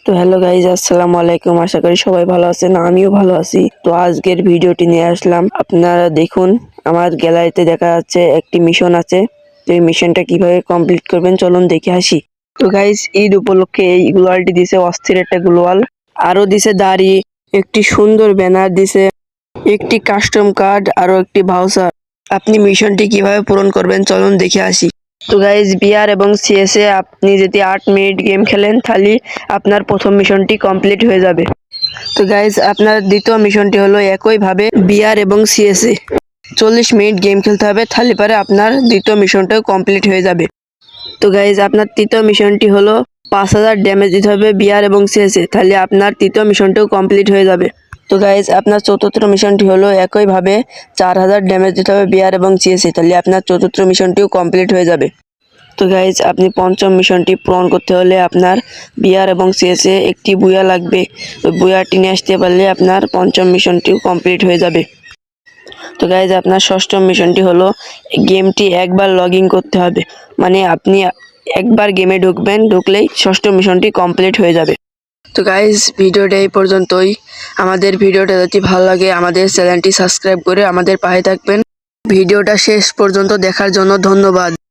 তো hello guys, আসসালামু আলাইকুম। আশা করি সবাই ভালো আছেন, আমিও ভালো আছি। তো আজকের ভিডিওটি নিয়ে আসলাম, আপনারা দেখুন। আমার গ্যালারিতে দেখা যাচ্ছে একটি মিশন আছে। তো এই মিশনটা কিভাবে কমপ্লিট করবেন চলুন দেখে আসি। তো গাইজ, ঈদ উপলক্ষে এই গ্লোয়ালটি দিছে, অস্থির একটা গ্লোয়াল। আরো দিছে দাড়ি, একটি সুন্দর ব্যানার দিছে, একটি কাস্টম কার্ড, আরো একটি ভাউচার। আপনি মিশনটি কিভাবে পূরণ করবেন চলুন দেখে আসি। তো গাইজ, বিআর এবং সিএসএ আপনি যদি 8 মিনিট গেম খেলেন তাহলে আপনার প্রথম মিশনটি কমপ্লিট হয়ে যাবে। তো গাইজ, আপনার দ্বিতীয় মিশনটি হলো একইভাবে বিআর এবং সিএসএ 40 মিনিট গেম খেলতে হবে, তাহলে পরে আপনার দ্বিতীয় মিশনটাও কমপ্লিট হয়ে যাবে। তো গাইজ, আপনার তৃতীয় মিশনটি হলো 5000 ড্যামেজ দিতে হবে বিআর এবং সিএসএ, তাহলে আপনার তৃতীয় মিশনটাও কমপ্লিট হয়ে যাবে। তো গাইজ, আপনার চতুর্থ মিশনটি হলো একইভাবে 4000 ড্যামেজ দিতে হবে বিআর এবং সিএসএ, তাহলে আপনার চতুর্থ মিশনটিও কমপ্লিট হয়ে যাবে। তো গাইজ, আপনি পঞ্চম মিশনটি পূরণ করতে হলে আপনার বিআর এবং সিএসএ একটি বুয়া লাগবে। ওই বুয়াটি নিয়ে আসতে পারলে আপনার পঞ্চম মিশনটিও কমপ্লিট হয়ে যাবে। তো গাইজ, আপনার ষষ্ঠ মিশনটি হলো গেমটি একবার লগ ইন করতে হবে, মানে আপনি একবার গেমে ঢুকবেন, ঢুকলেই ষষ্ঠ মিশনটি কমপ্লিট হয়ে যাবে। তো গাইজ, ভিডিওটা এই পর্যন্তই। আমাদের ভিডিওটা যদি ভালো লাগে আমাদের চ্যানেলটি সাবস্ক্রাইব করে আমাদের পাশে থাকবেন। ভিডিওটা শেষ পর্যন্ত দেখার জন্য ধন্যবাদ।